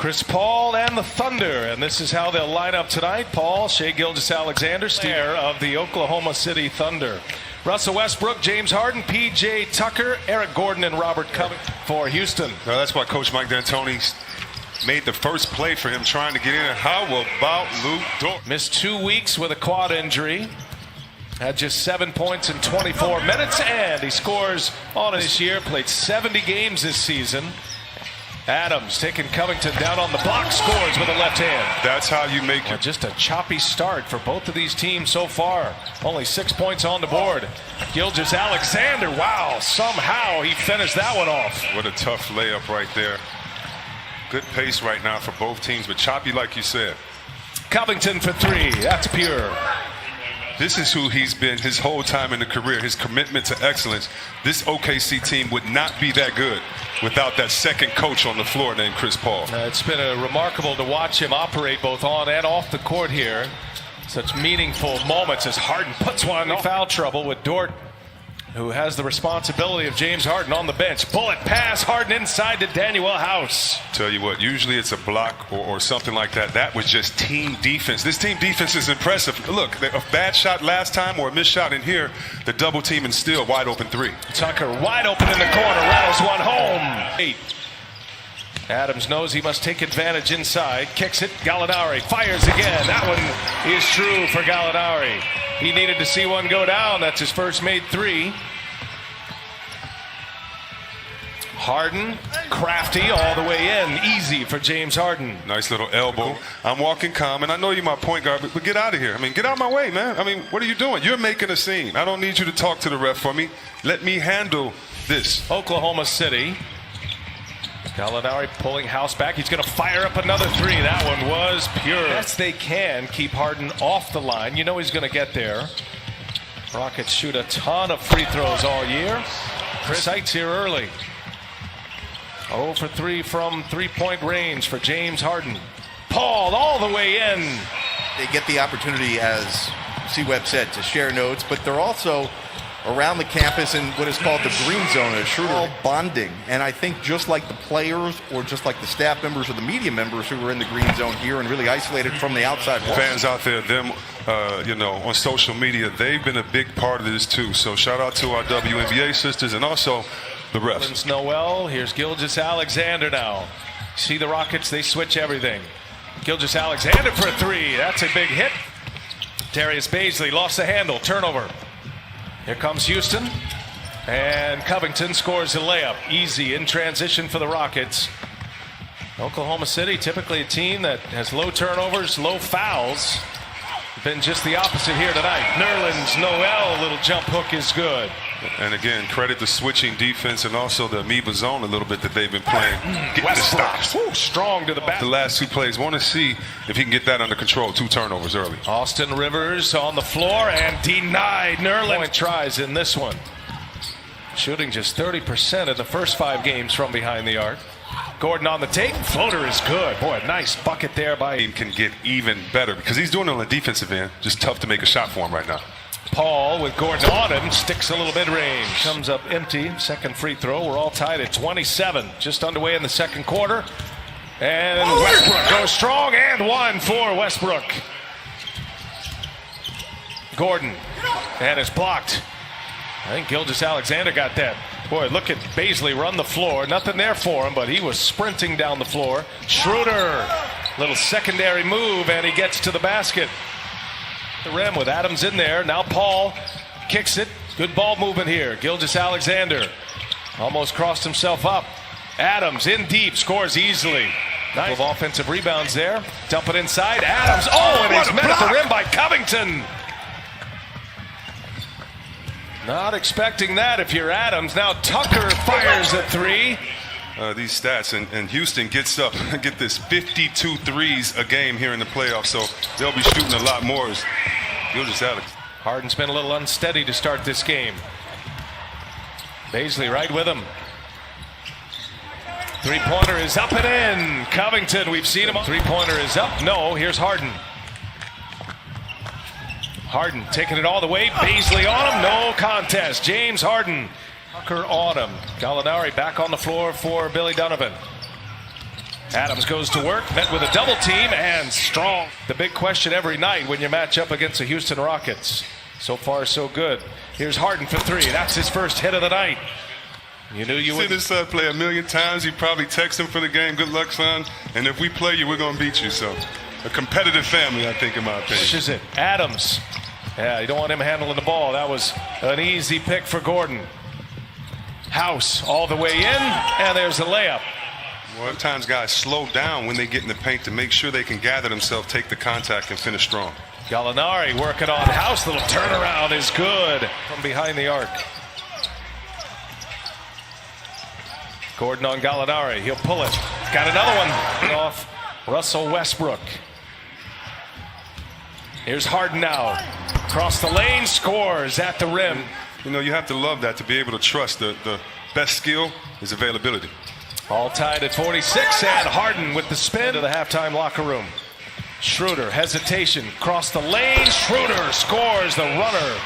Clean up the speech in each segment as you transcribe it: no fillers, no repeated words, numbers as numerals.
Chris Paul and the Thunder, and this is how they'll line up tonight. Paul, Shai Gilgeous-Alexander, steer of the Oklahoma City Thunder. Russell Westbrook, James Harden, P.J. Tucker, Eric Gordon, and Robert Covington for Houston. Now that's why Coach Mike D'Antoni made the first play for him, trying to get in. How about Luke Dort? Missed 2 weeks with a quad injury. Had just 7 points in 24 minutes, and he scores on this year. Played 70 games this season. Adams taking Covington down on the block, scores with a left hand. That's how you make it. Just a choppy start for both of these teams so far. Only 6 points on the board. Gilgeous-Alexander, wow, somehow he finished that one off. What a tough layup right there. Good pace right now for both teams, but choppy like you said. Covington for three, that's pure. This is who he's been his whole time in the career, his commitment to excellence. This OKC team would not be that good without that second coach on the floor named Chris Paul. It's been remarkable to watch him operate both on and off the court here. Such meaningful moments as Harden puts one in foul trouble with Dort, who has the responsibility of James Harden on the bench. Bullet pass, Harden inside to Daniel House. Tell you what, usually it's a block or something like that. That was just team defense. This team defense is impressive. Look, a bad shot last time or a missed shot in here, the double team and still wide open three. Tucker wide open in the corner, rattles one home. 8. Adams knows he must take advantage inside, kicks it, Gallinari fires again. That one is true for Gallinari. He needed to see one go down. That's his first made three. Harden, crafty all the way in. Easy for James Harden. Nice little elbow. I'm walking calm, and I know you're my point guard, but get out of here. I mean, get out of my way, man. I mean, what are you doing? You're making a scene. I don't need you to talk to the ref for me. Let me handle this. Oklahoma City. Gallinari pulling House back. He's going to fire up another three. That one was pure. Best they can keep Harden off the line. You know he's going to get there. Rockets shoot a ton of free throws all year. Chris Sites here early. 0 for 3 from three-point range for James Harden. Paul all the way in. They get the opportunity, as C-Webb said, to share notes, but they're also around the campus in what is called the green zone, a Schroeder bonding. And I think just like the players or just like the staff members or the media members who were in the green zone here and really isolated from the outside world. Fans out there, them, on social media, they've been a big part of this too. So shout out to our WNBA sisters and also the refs. Noel, here's Gilgeous-Alexander now. See the Rockets, they switch everything. Gilgeous-Alexander for a three. That's a big hit. Darius Bazley lost the handle. Turnover. Here comes Houston, and Covington scores a layup. Easy in transition for the Rockets. Oklahoma City, typically a team that has low turnovers, low fouls. Been just the opposite here tonight. Nerlens Noel, little jump hook is good. And again, credit the switching defense and also the amoeba zone a little bit that they've been playing. Getting the stops. Strong to the back. The last two plays, want to see if he can get that under control. 2 turnovers early. Austin Rivers on the floor and denied. Nerlens tries in this one. Shooting just 30% in the first 5 games from behind the arc. Gordon on the take. Floater is good. Boy, nice bucket there by. He can get even better because he's doing it on the defensive end. Just tough to make a shot for him right now. Paul with Gordon on him, sticks a little mid-range. Comes up empty, second free throw. We're all tied at 27, just underway in the second quarter. And Westbrook goes strong, and one for Westbrook. Gordon, and it's blocked. I think Gilgeous-Alexander got that. Boy, look at Bazley run the floor. Nothing there for him, but he was sprinting down the floor. Schroeder, little secondary move, and he gets to the basket. The rim with Adams in there. Now Paul kicks it. Good ball movement here. Gilgeous-Alexander almost crossed himself up. Adams in deep, scores easily. Nice offensive rebounds there. Dump it inside. Adams. Oh, and he's met at the rim by Covington. Not expecting that if you're Adams. Now Tucker fires a three. These stats, and Houston gets up, get this 52 threes a game here in the playoffs, so they'll be shooting a lot more. Gilgeous-Alexander. Harden's been a little unsteady to start this game. Bazley right with him. Three-pointer is up and in. Covington, we've seen him. Three-pointer is up. No, here's Harden. Harden taking it all the way. Bazley on him. No contest. James Harden. Tucker on him. Gallinari back on the floor for Billy Donovan. Adams goes to work, met with a double team, and strong. The big question every night when you match up against the Houston Rockets. So far, so good. Here's Harden for three. That's his first hit of the night. You knew you would. Seen his son play a million times. You probably text him for the game. Good luck, son. And if we play you, we're going to beat you. So a competitive family, I think, in my opinion. Pushes it. Adams. Yeah, you don't want him handling the ball. That was an easy pick for Gordon. House all the way in, and there's the layup. Well, at times guys slow down when they get in the paint to make sure they can gather themselves, take the contact, and finish strong. Gallinari working on House. Little turnaround is good from behind the arc. Gordon on Gallinari. He'll pull it. Got another one off Russell Westbrook. Here's Harden now. Across the lane, scores at the rim. You know, you have to love that to be able to trust the best skill is availability. All tied at 46, and Harden with the spin to the halftime locker room. Schroeder, hesitation, across the lane. Schroeder scores the runner.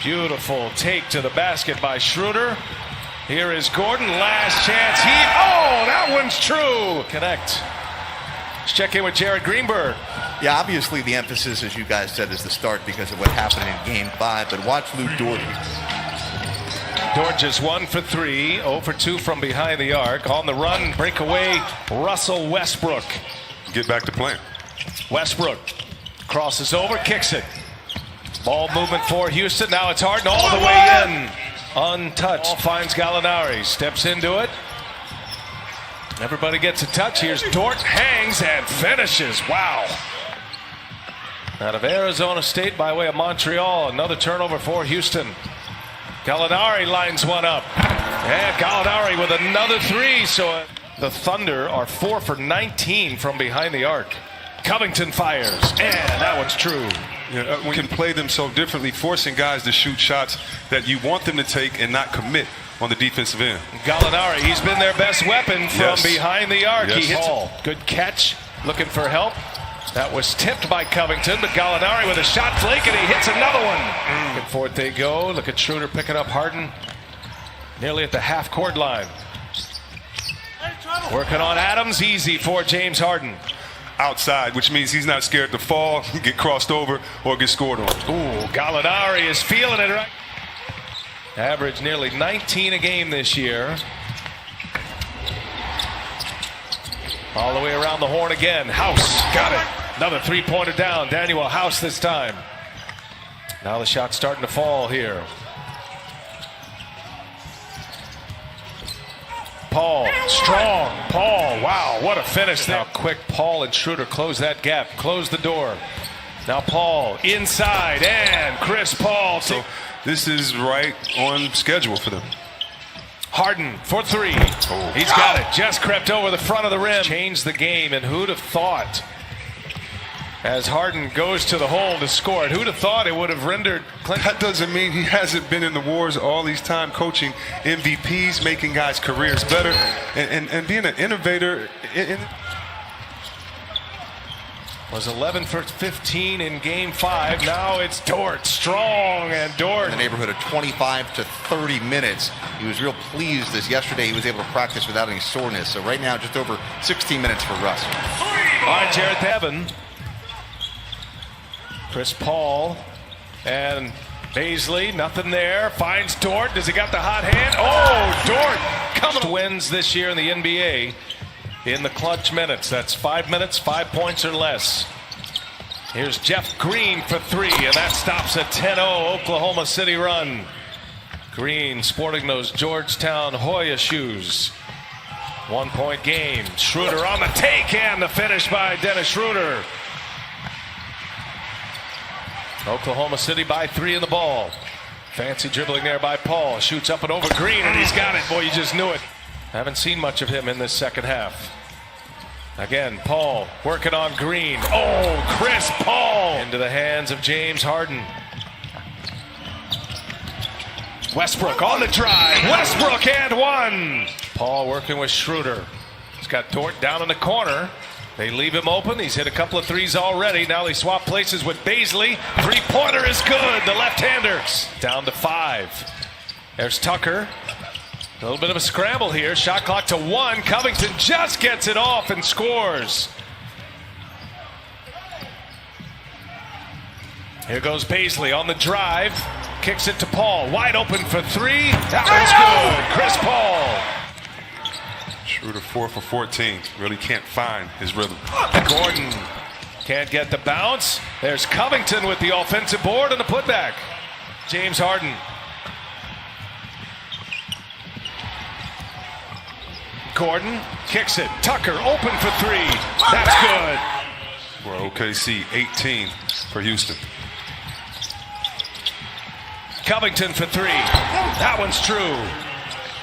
Beautiful take to the basket by Schroeder. Here is Gordon, last chance. Oh, that one's true. Connect. Let's check in with Jared Greenberg. Yeah, obviously the emphasis, as you guys said, is the start because of what happened in Game 5, but watch Lou Dort. Dort just 1 for 3, 0 for 2 from behind the arc. On the run, breakaway, Russell Westbrook. Get back to playing. Westbrook crosses over, kicks it. Ball movement for Houston. Now it's Harden all the way in. Untouched. Ball finds Gallinari. Steps into it. Everybody gets a touch. Here's Dort. Hangs and finishes. Wow. Out of Arizona State by way of Montreal. Another turnover for Houston. Gallinari lines one up. And Gallinari with another three. So the Thunder are 4 for 19 from behind the arc. Covington fires, and that one's true. Yeah, we can play them so differently, forcing guys to shoot shots that you want them to take and not commit on the defensive end. Gallinari, he's been their best weapon from Yes. behind the arc. Yes. He hits ball. Good catch, looking for help. That was tipped by Covington, but Gallinari with a shot flake, and he hits another one. Back and forth they go. Look at Schroeder picking up Harden nearly at the half-court line. Working on Adams, easy for James Harden. Outside, which means he's not scared to fall, get crossed over, or get scored on. Ooh, Gallinari is feeling it right. Average nearly 19 a game this year. All the way around the horn again. House got it. Another three-pointer down. Daniel House this time. Now the shot's starting to fall here. Paul, strong. Paul, wow, what a finish there. How quick Paul and Schroeder close that gap, close the door. Now Paul inside, and Chris Paul. So this is right on schedule for them. Harden for three. He's got it. Just crept over the front of the rim. Changed the game, and who'd have thought? As Harden goes to the hole to score it, who'd have thought it would have rendered Clinton? That doesn't mean he hasn't been in the wars all these time, coaching MVPs, making guys' careers better, and being an innovator. Was 11 for 15 in Game 5. Now it's Dort, strong, and Dort. In the neighborhood of 25 to 30 minutes. He was real pleased this yesterday. He was able to practice without any soreness. So right now, just over 16 minutes for Russ. All right, Jared Bevan. Chris Paul and Baisley, nothing there. Finds Dort. Does he got the hot hand? Oh, Dort coming. Wins this year in the NBA in the clutch minutes. That's 5 minutes, 5 points or less. Here's Jeff Green for three, and that stops a 10-0 Oklahoma City run. Green sporting those Georgetown Hoya shoes. 1 point game. Schroeder on the take, and the finish by Dennis Schroeder. Oklahoma City by 3 in the ball. Fancy dribbling there by Paul. Shoots up and over Green, and he's got it. Boy, you just knew it. Haven't seen much of him in this second half. Again, Paul working on Green. Oh, Chris Paul into the hands of James Harden. Westbrook on the drive. Westbrook and one. Paul working with Schroeder. He's got Dort down in the corner. They leave him open. He's hit a couple of threes already. Now they swap places with Baisley. Three-pointer is good. The left-hander down to 5. There's Tucker. little bit of a scramble here. Shot clock to 1. Covington just gets it off and scores. Here goes Paisley on the drive. Kicks it to Paul. Wide open for 3. That one's good. Chris Paul. Schroeder 4 for 14. Really can't find his rhythm. Gordon can't get the bounce. There's Covington with the offensive board and the putback. James Harden. Gordon kicks it. Tucker open for 3. That's good. For OKC, 18 for Houston. Covington for 3. That one's true.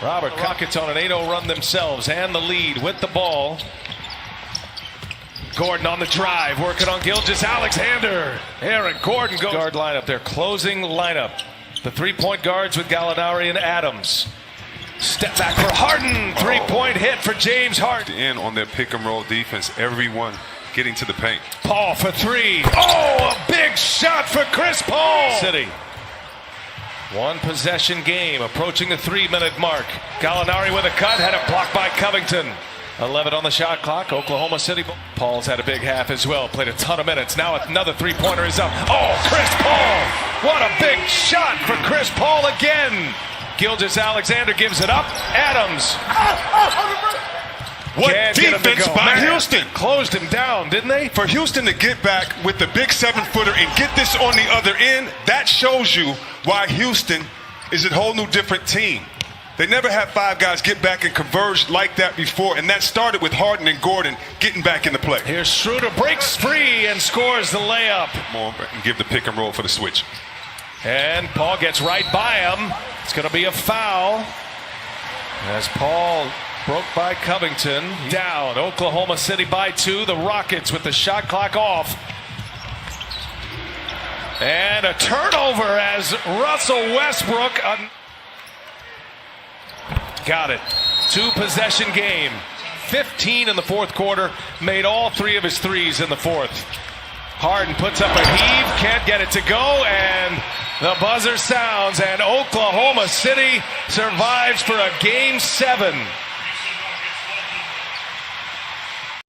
Robert Rockets on an 8-0 run themselves and the lead with the ball. Gordon on the drive, working on Gilgeous-Alexander. Aaron Gordon goes guard lineup, their closing lineup. The 3-point guards with Gallinari and Adams. Step back for Harden. 3-point hit for James Harden. In on their pick and roll defense, everyone getting to the paint. Paul for 3. Oh, a big shot for Chris Paul. City. One possession game, approaching the 3-minute mark. Gallinari with a cut, had it blocked by Covington. 11 on the shot clock. Oklahoma City. Paul's had a big half as well. Played a ton of minutes. Now another 3-pointer is up. Oh, Chris Paul! What a big shot for Chris Paul again. Gilgeous-Alexander gives it up. Adams. What Can't get him to defense go. by Man, Houston? Closed him down, didn't they? For Houston to get back with the big 7-footer and get this on the other end, that shows you why Houston is a whole new different team. They never had 5 guys get back and converge like that before, and that started with Harden and Gordon getting back in the play. Here's Schroeder, breaks free and scores the layup. More and give the pick and roll for the switch. And Paul gets right by him. It's going to be a foul. As Paul broke by Covington. Down. Oklahoma City by 2. The Rockets with the shot clock off. And a turnover as Russell Westbrook. Got it. 2-possession game. 15 in the fourth quarter. Made all 3 of his threes in the fourth. Harden puts up a heave. Can't get it to go. And the buzzer sounds. And Oklahoma City survives for a Game 7.